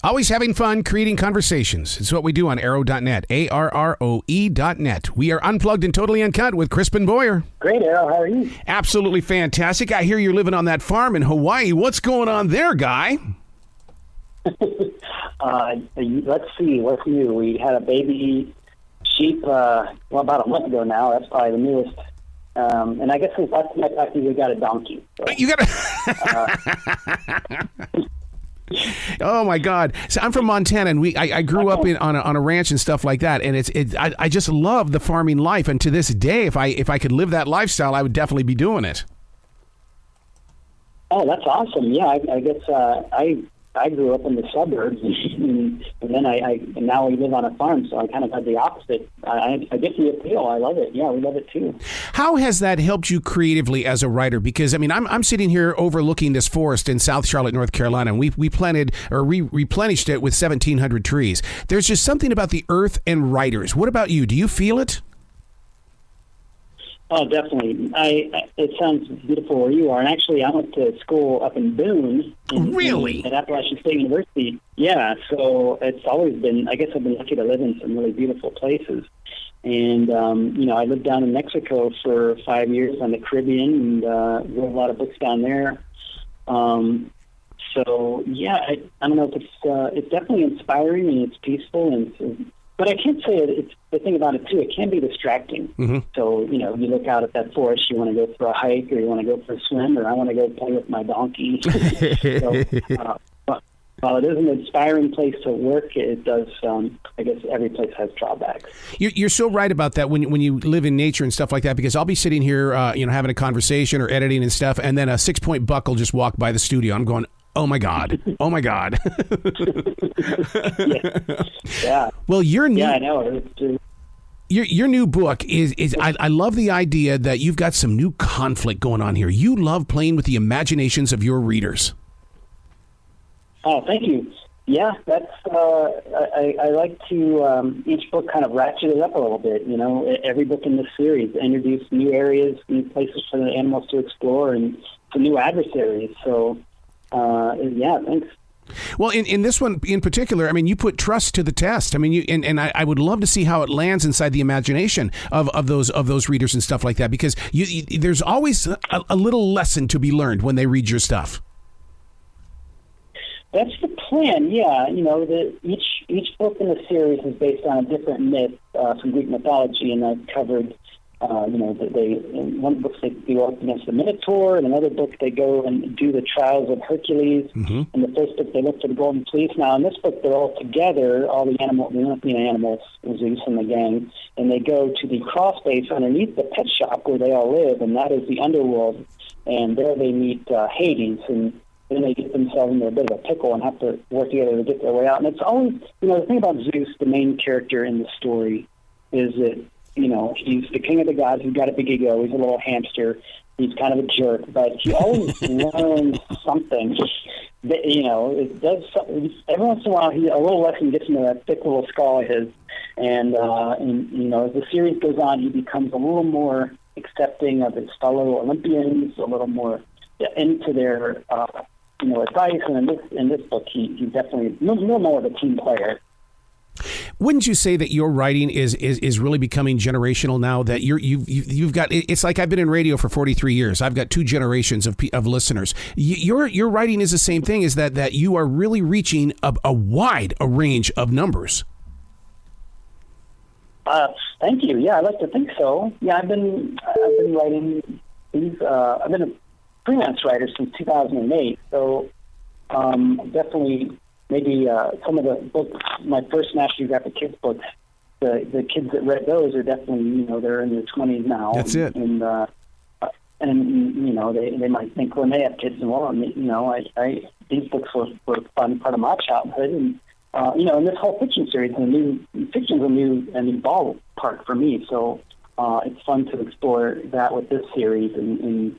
Always having fun creating conversations. It's what we do on arrow.net, ARROE.net. We are unplugged and totally uncut with Crispin Boyer. Great, Arrow. How are you? Absolutely fantastic. I hear you're living on that farm in Hawaii. What's going on there, guy? Let's see. What's new? We had a baby sheep, about a month ago now. That's probably the newest. And I guess since last night, we got a donkey. So, You got a... Oh my God! So I'm from Montana, and I grew up on a ranch and stuff like that, and I just love the farming life. And to this day, if I could live that lifestyle, I would definitely be doing it. Oh, that's awesome! Yeah, I guess I grew up in the suburbs, and then now we live on a farm, so I kind of had the opposite. I get the appeal. I love it. Yeah, we love it too. How has that helped you creatively as a writer? Because I mean, I'm sitting here overlooking this forest in South Charlotte, North Carolina, and we planted or replenished it with 1,700 trees. There's just something about the earth and writers. What about you? Do you feel it? Oh, definitely. It sounds beautiful where you are. And actually, I went to school up in Boone. Really? At Appalachian State University. Yeah, so it's always been, I guess I've been lucky to live in some really beautiful places. And, I lived down in Mexico for 5 years on the Caribbean and wrote a lot of books down there. So, yeah, I don't know if it's definitely inspiring and it's peaceful and but I can't say it's the thing about it too. It can be distracting. Mm-hmm. So you look out at that forest. You want to go for a hike, or you want to go for a swim, or I want to go play with my donkey. So, while it is an inspiring place to work, it does. I guess every place has drawbacks. You're so right about that when you live in nature and stuff like that. Because I'll be sitting here, having a conversation or editing and stuff, and then a 6-point buck will just walk by the studio. I'm going, oh my God! Oh my God! Yeah. Well, your new, I know. Your new book is I love the idea that you've got some new conflict going on here. You love playing with the imaginations of your readers. Oh, thank you. Yeah, that's I like to each book kind of ratchet it up a little bit. Every book in this series introduce new areas, new places for the animals to explore, and some new adversaries. So. Yeah, thanks. Well, in this one in particular, I mean, you put trust to the test. I mean, I would love to see how it lands inside the imagination of those readers and stuff like that, because there's always a little lesson to be learned when they read your stuff. That's the plan, yeah. Each book in the series is based on a different myth from Greek mythology, and I've covered. In one book they go up against the Minotaur, in another book they go and do the trials of Hercules. Mm-hmm. In the first book they look for the Golden Fleece. Now in this book they're all together, all the Olympian animals, Zeus and the gang, and they go to the crawl space underneath the pet shop where they all live, and that is the Underworld. And there they meet Hades, and then they get themselves into a bit of a pickle and have to work together to get their way out. And it's always, the thing about Zeus, the main character in the story, is that he's the king of the gods. He's got a big ego. He's a little hamster. He's kind of a jerk, but he always learns something. It does something. Every once in a while, a little lesson gets into that thick little skull of his. And as the series goes on, he becomes a little more accepting of his fellow Olympians, a little more into their, advice. And in this book, he's definitely no more of a team player. Wouldn't you say that your writing is really becoming generational now? That you've got, it's like I've been in radio for 43 years. I've got 2 generations of listeners. Your writing is the same thing. Is that you are really reaching a wide range of numbers? Thank you. Yeah, I like to think so. Yeah, I've been writing these. I've been a freelance writer since 2008. So definitely. Maybe some of the books, my first National Geographic Kids books, the kids that read those are definitely, they're in their 20s now. That's it. And they might think when they have kids, well, these books were a fun part of my childhood. And, and this whole fiction series, fiction's a new ballpark for me. So it's fun to explore that with this series and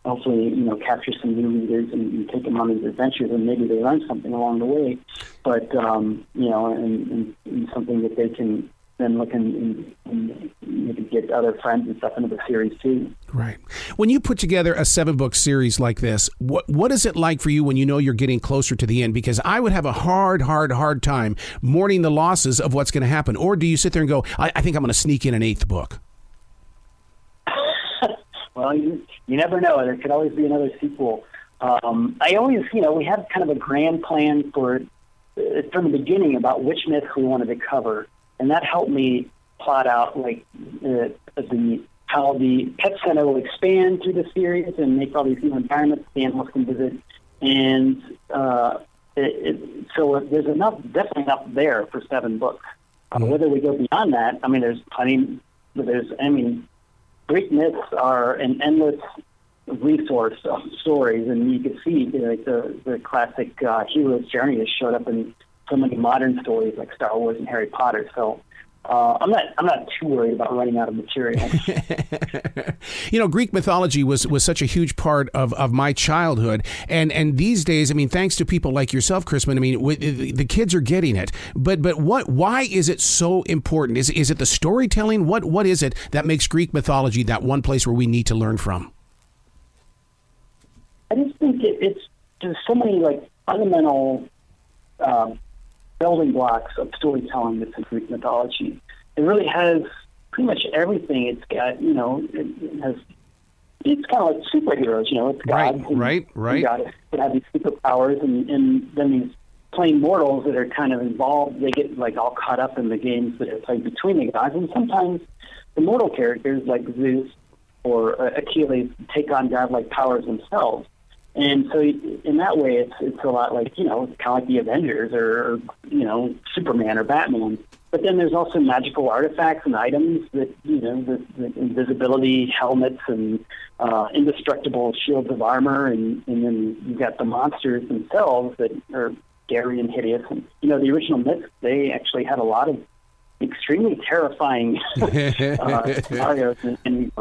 hopefully, capture some new readers and take them on these adventures, and maybe they learn something along the way. But and something that they can then looking and maybe get other friends and stuff into the series too. Right. When you put together a 7-book series like this, what is it like for you when you know you're getting closer to the end? Because I would have a hard time mourning the losses of what's going to happen. Or do you sit there and go, I think I'm going to sneak in an 8th book? Well, you never know. There could always be another sequel. I always, we had kind of a grand plan from the beginning about which myths we wanted to cover, and that helped me plot out how the pet center will expand through the series and make all these new environments the animals can visit, and so there's definitely enough there for 7 books. Whether we go beyond that, I mean, there's plenty. Greek myths are an endless resource of stories, and you can see the classic hero's journey has showed up in so many modern stories like Star Wars and Harry Potter. So I'm not too worried about running out of material. Greek mythology was such a huge part of my childhood, and these days, I mean, thanks to people like yourself, Crispin, I mean, the kids are getting it. But why is it so important? Is it the storytelling? What is it that makes Greek mythology that one place where we need to learn from? I just think there's so many fundamental building blocks of storytelling that's in Greek mythology. It really has pretty much everything. It's got, it's kind of like superheroes, it's gods. Right. Gods that have these superpowers, and then these plain mortals that are kind of involved, they get all caught up in the games that are played between the gods. And sometimes the mortal characters like Zeus or Achilles take on godlike powers themselves. And so in that way, it's a lot like, it's kind of like the Avengers or Superman or Batman. But then there's also magical artifacts and items that, the invisibility helmets and indestructible shields of armor. And then you've got the monsters themselves that are scary and hideous. And, the original myths, they actually had a lot of extremely terrifying scenarios and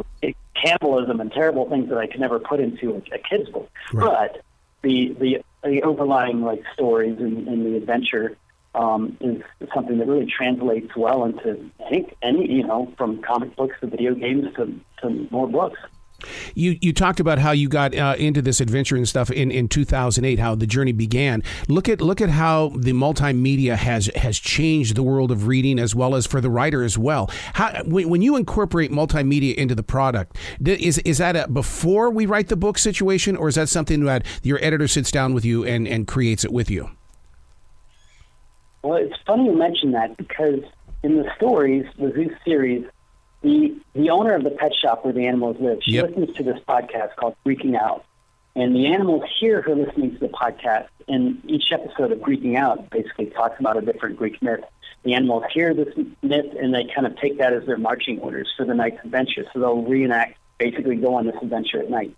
cannibalism and terrible things that I could never put into a kid's book. Right. But the overlying stories and the adventure is something that really translates well into, I think, any from comic books to video games to more books. You talked about how you got into this adventure and stuff in 2008, how the journey began. Look at how the multimedia has changed the world of reading as well as for the writer as well. When you incorporate multimedia into the product, is that a before we write the book situation, or is that something that your editor sits down with you and creates it with you? Well, it's funny you mention that, because in the stories, the Zeus series, the owner of the pet shop where the animals live, she listens to this podcast called Greeking Out. And the animals hear her listening to the podcast, and each episode of Greeking Out basically talks about a different Greek myth. The animals hear this myth, and they kind of take that as their marching orders for the night's adventure. So they'll reenact, basically go on this adventure at night.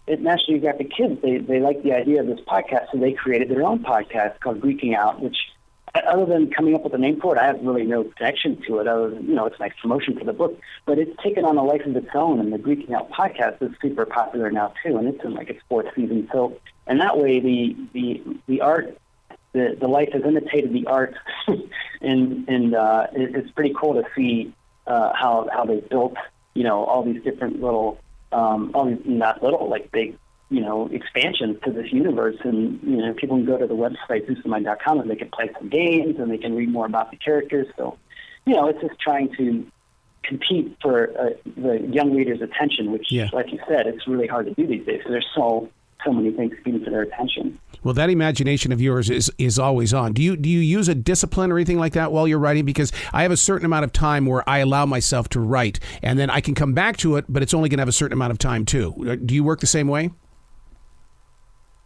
At National Geographic Kids, they like the idea of this podcast, so they created their own podcast called Greeking Out, which, other than coming up with a name for it, I have really no connection to it other than, it's a nice promotion for the book. But it's taken on a life of its own, and the Greeking Out podcast is super popular now, too, and it's in its 4th season. So, and that way the art, the life has imitated the art, and it's pretty cool to see how they built, all these different little, not little, big, expansions to this universe. And, people can go to the website, ZeusTheMighty.com, and they can play some games and they can read more about the characters. So, it's just trying to compete for the young reader's attention, which, like you said, it's really hard to do these days. So there's so many things competing for their attention. Well, that imagination of yours is always on. Do you use a discipline or anything like that while you're writing? Because I have a certain amount of time where I allow myself to write, and then I can come back to it, but it's only going to have a certain amount of time too. Do you work the same way?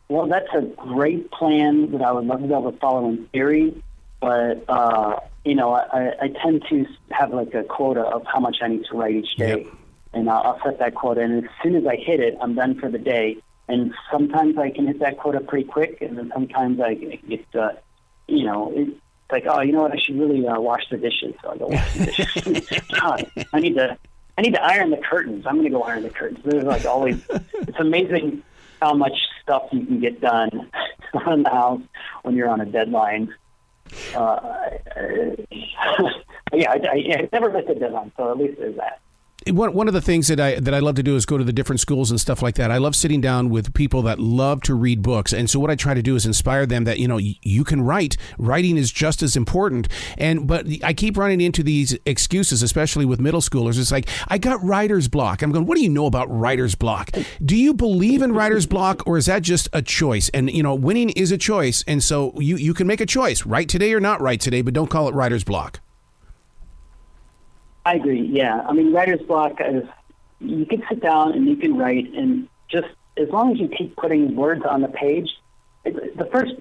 Well, that's a great plan that I would love to be able to follow in theory, but I tend to have a quota of how much I need to write each day, and I'll set that quota, and as soon as I hit it, I'm done for the day. And sometimes I can hit that quota pretty quick, and then sometimes I get, it's like, oh, you know what, I should really wash the dishes. So I go wash the dishes. God, I need to iron the curtains. I'm going to go iron the curtains. There's always, it's amazing how much stuff you can get done around the house when you're on a deadline. Yeah, I never missed a deadline, so at least there's that. One of the things that I love to do is go to the different schools and stuff like that. I love sitting down with people that love to read books. And so what I try to do is inspire them that, you can write. Writing is just as important. But I keep running into these excuses, especially with middle schoolers. It's like, I got writer's block. I'm going, what do you know about writer's block? Do you believe in writer's block, or is that just a choice? And, winning is a choice. And so you can make a choice, write today or not write today, but don't call it writer's block. I agree. Yeah, I mean, writer's block is you can sit down and you can write, and just as long as you keep putting words on the page, the first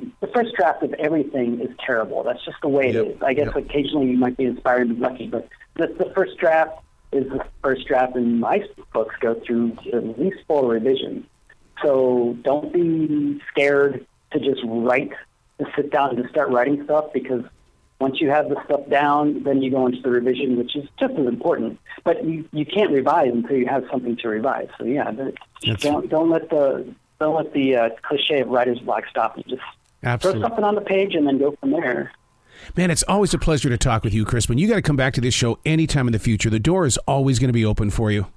draft of everything is terrible. That's just the way it is. I guess occasionally you might be inspired and lucky, but the first draft is the first draft, and my books go through at least 4 revisions. So don't be scared to just write, to sit down and just start writing stuff, because once you have the stuff down, then you go into the revision, which is just as important. But you can't revise until you have something to revise. So yeah, don't let the cliche of writer's block stop you. Just Absolutely. Throw something on the page and then go from there. Man, it's always a pleasure to talk with you, Crispin. You got to come back to this show anytime in the future. The door is always going to be open for you.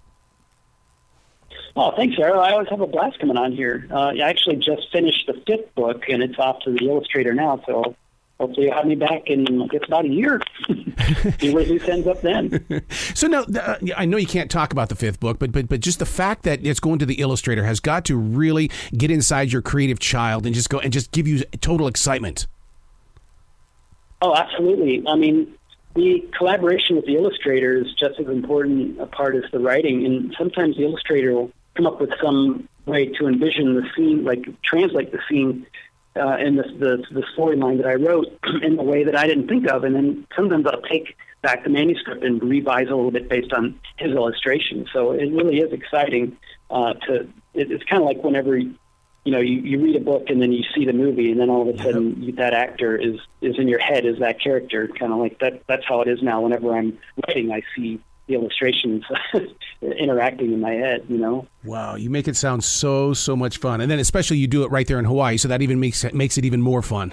Oh, thanks, Errol. I always have a blast coming on here. I actually just finished the 5th book, and it's off to the illustrator now, so hopefully you'll have me back in, I guess, about a year. See where Zeus ends up then. So now, I know you can't talk about the 5th book, but just the fact that it's going to the illustrator has got to really get inside your creative child and just give you total excitement. Oh, absolutely. I mean, the collaboration with the illustrator is just as important a part as the writing, and sometimes the illustrator will come up with some way to envision the scene, like translate the scene in the storyline that I wrote in a way that I didn't think of, and then sometimes I'll take back the manuscript and revise a little bit based on his illustration. So it really is exciting. It's kind of like whenever you read a book and then you see the movie, and then all of a sudden that actor is in your head as that character. Kind of like that. That's how it is now. Whenever I'm writing, I see the illustrations interacting in my head. Wow, you make it sound so much fun, and then especially you do it right there in Hawaii, so that even makes it even more fun.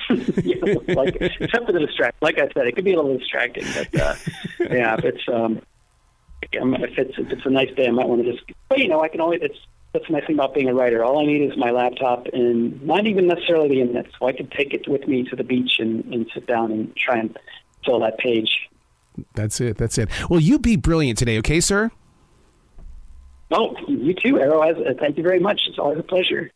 Except for the distraction. Like I said, it could be a little distracting, but yeah, if it's a nice day, I might want to just. But I can always. That's the nice thing about being a writer. All I need is my laptop, and not even necessarily the internet, so I can take it with me to the beach and sit down and try and fill that page. That's it. Well, you be brilliant today, okay, sir? Oh, you too, Arrow. Thank you very much. It's always a pleasure.